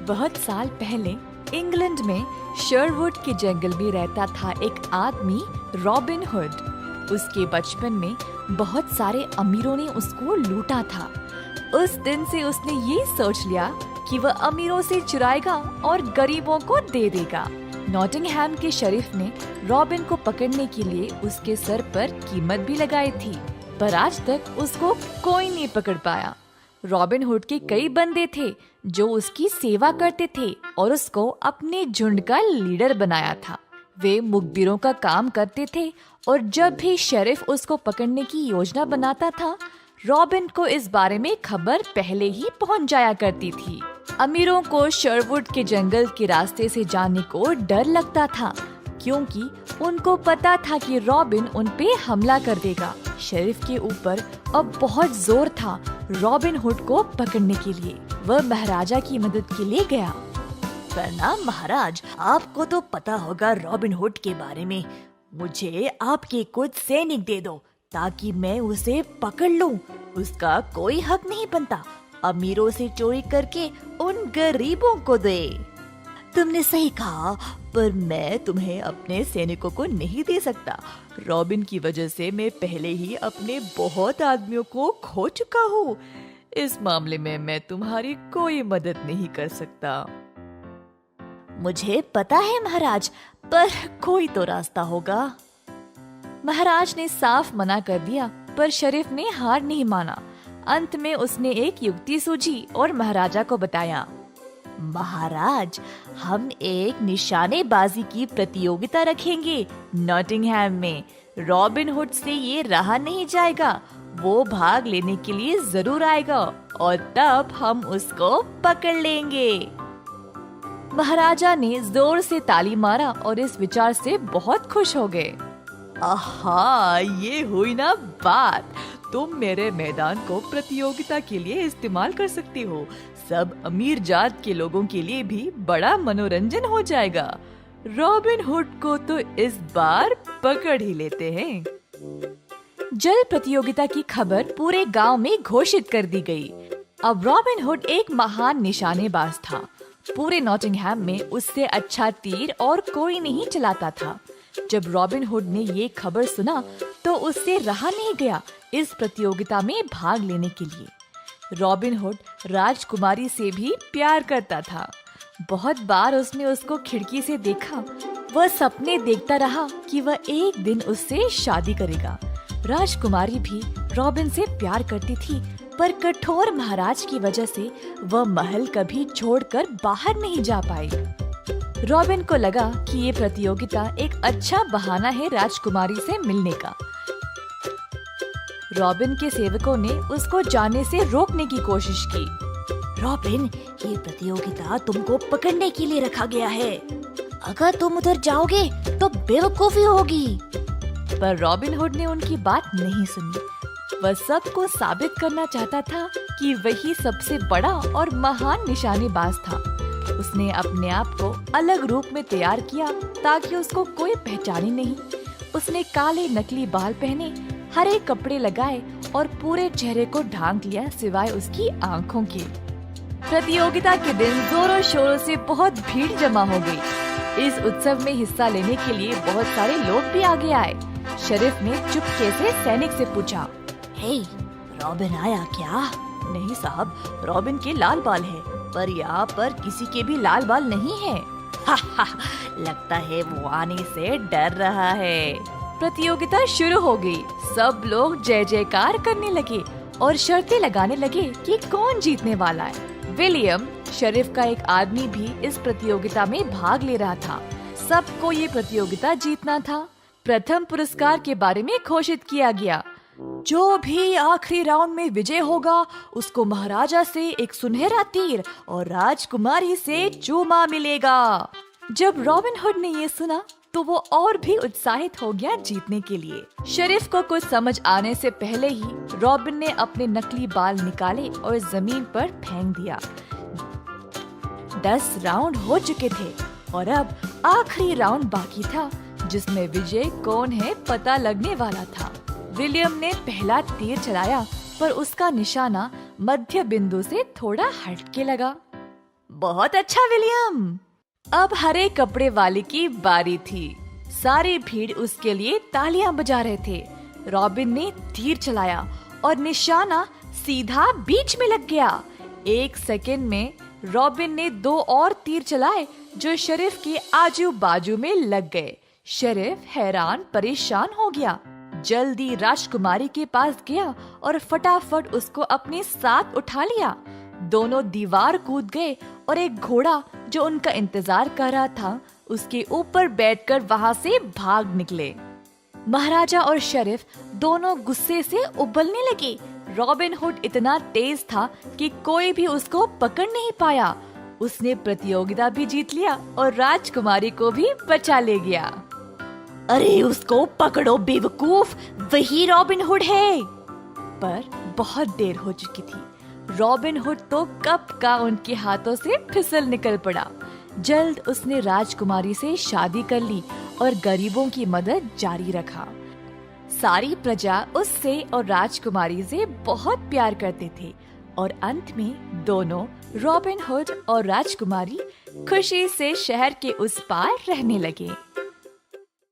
बहुत साल पहले इंग्लैंड में शरवुड के जंगल में रहता था एक आदमी रॉबिन हुड। उसके बचपन में बहुत सारे अमीरों ने उसको लूटा था। उस दिन से उसने ये सोच लिया कि वह अमीरों से चुराएगा और गरीबों को दे देगा। नॉटिंघम के शरीफ ने रॉबिन को पकड़ने के लिए उसके सर पर कीमत भी लगाई थी, पर आज तक उसको कोई नहीं पकड़ पाया। रॉबिन हुड के कई बंदे थे जो उसकी सेवा करते थे और उसको अपने झुंड का लीडर बनाया था। वे मुखबिरों का काम करते थे और जब भी शेरिफ उसको पकड़ने की योजना बनाता था, रॉबिन को इस बारे में खबर पहले ही पहुंच जाया करती थी। अमीरों को शरवुड के जंगल के रास्ते से जाने को डर लगता था, क्योंकि उनको पता था कि रॉबिन उन पे हमला कर देगा। शेरिफ के ऊपर अब बहुत जोर था रॉबिन हुड को पकड़ने के लिए। वह महाराजा की मदद के लिए गया। प्रणाम महाराज, आपको तो पता होगा रॉबिन हुड के बारे में। मुझे आपके कुछ सैनिक दे दो ताकि मैं उसे पकड़ लूं। उसका कोई हक नहीं बनता अमीरों से चोरी करके उन गरीबों को दे। तुमने सही कहा, पर मैं तुम्हें अपने सैनिकों को नहीं दे सकता। रॉबिन की वजह से मैं पहले ही अपने बहुत आदमियों को खो चुका हूँ। इस मामले में मैं तुम्हारी कोई मदद नहीं कर सकता। मुझे पता है महाराज, पर कोई तो रास्ता होगा। महाराज ने साफ मना कर दिया, पर शरीफ ने हार नहीं माना। अंत में उसने एक युक्ति सूझी और महाराजा को बताया। महाराज, हम एक निशानेबाजी की प्रतियोगिता रखेंगे नॉटिंघम में। रॉबिन हुड से ये रहा नहीं जाएगा। वो भाग लेने के लिए जरूर आएगा और तब हम उसको पकड़ लेंगे। महाराजा ने जोर से ताली मारा और इस विचार से बहुत खुश हो गए। आहा, ये हुई ना बात। तुम मेरे मैदान को प्रतियोगिता के लिए इस्तेमाल कर सकती हो। सब अमीर जात के लोगों के लिए भी बड़ा मनोरंजन हो जाएगा। रॉबिन हुड को तो इस बार पकड़ ही लेते हैं। जल प्रतियोगिता की खबर पूरे गांव में घोषित कर दी गई। अब रॉबिन हुड एक महान निशानेबाज था। पूरे नॉटिंघम में उससे अच्छा तीर और कोई नहीं चलाता था। जब रॉबिन हुड ने ये खबर सुना तो उससे रहा नहीं गया इस प्रतियोगिता में भाग लेने के लिए। रॉबिन हुड राजकुमारी से भी प्यार करता था। बहुत बार उसने उसको खिड़की से देखा। वह सपने देखता रहा कि वह एक दिन उससे शादी करेगा। राजकुमारी भी रॉबिन से प्यार करती थी, पर कठोर महाराज की वजह से वह महल कभी छोड़कर बाहर नहीं जा पाई। रॉबिन को लगा कि ये प्रतियोगिता एक अच्छा बहाना है राजकुमारी से मिलने का। रॉबिन के सेवकों ने उसको जाने से रोकने की कोशिश की। रॉबिन, ये प्रतियोगिता तुमको पकड़ने के लिए रखा गया है। अगर तुम उधर जाओगे तो बेवकूफी होगी। पर रॉबिन हुड ने उनकी बात नहीं सुनी। वह सबको साबित करना चाहता था कि वही सबसे बड़ा और महान निशानेबाज था। उसने अपने आप को अलग रूप में तैयार किया ताकि उसको कोई पहचाने नहीं। उसने काले नकली बाल पहने, हरे कपड़े लगाए और पूरे चेहरे को ढांक लिया सिवाय उसकी आँखों के। प्रतियोगिता के दिन जोरों शोरों से बहुत भीड़ जमा हो गई। इस उत्सव में हिस्सा लेने के लिए बहुत सारे लोग भी आगे आए। शरीफ ने चुपके से सैनिक से पूछा, हे, रॉबिन आया क्या? नहीं साहब, रॉबिन के लाल बाल है, पर यहाँ पर किसी के भी लाल बाल नहीं है। लगता है वो आने से डर रहा है। प्रतियोगिता शुरू हो गई। सब लोग जय जयकार करने लगे और शर्तें लगाने लगे कि कौन जीतने वाला है। विलियम, शरीफ का एक आदमी, भी इस प्रतियोगिता में भाग ले रहा था। सबको ये प्रतियोगिता जीतना था। प्रथम पुरस्कार के बारे में घोषित किया गया। जो भी आखिरी राउंड में विजय होगा उसको महाराजा से एक सुनहरा तीर और राजकुमारी से चूमा मिलेगा। जब रॉबिन हुड ने ये सुना तो वो और भी उत्साहित हो गया जीतने के लिए। शरीफ को कुछ समझ आने से पहले ही रॉबिन ने अपने नकली बाल निकाले और जमीन पर फेंक दिया। 10 राउंड हो चुके थे और अब आखिरी राउंड बाकी था, जिसमें विजय कौन है पता लगने वाला था। विलियम ने पहला तीर चलाया, पर उसका निशाना मध्य बिंदु से थोड़ा हटके लगा। बहुत अच्छा विलियम। अब हरे कपड़े वाले की बारी थी। सारी भीड़ उसके लिए तालियां बजा रहे थे। रॉबिन ने तीर चलाया और निशाना सीधा बीच में लग गया। 1 सेकेंड में रॉबिन ने 2 और तीर चलाए जो शरीफ के आजू बाजू में लग गए। शरीफ हैरान परेशान हो गया। जल्दी राजकुमारी के पास गया और फटाफट उसको अपने साथ उठा लिया। दोनों दीवार कूद गए और एक घोड़ा जो उनका इंतजार कर रहा था उसके ऊपर बैठकर वहां से भाग निकले। महाराजा और शरीफ दोनों गुस्से से उबलने लगे। रॉबिन हुड इतना तेज था कि कोई भी उसको पकड़ नहीं पाया। उसने प्रतियोगिता भी जीत लिया और राजकुमारी को भी बचा ले गया। अरे उसको पकड़ो बेवकूफ, वही रॉबिन हुड है। पर बहुत देर हो चुकी थी। रॉबिन हुड तो कब का उनके हाथों से फिसल निकल पड़ा। जल्द उसने राजकुमारी से शादी कर ली और गरीबों की मदद जारी रखा। सारी प्रजा उससे और राजकुमारी से बहुत प्यार करते थे और अंत में दोनों रॉबिन हुड और राजकुमारी खुशी से शहर के उस पार रहने लगे।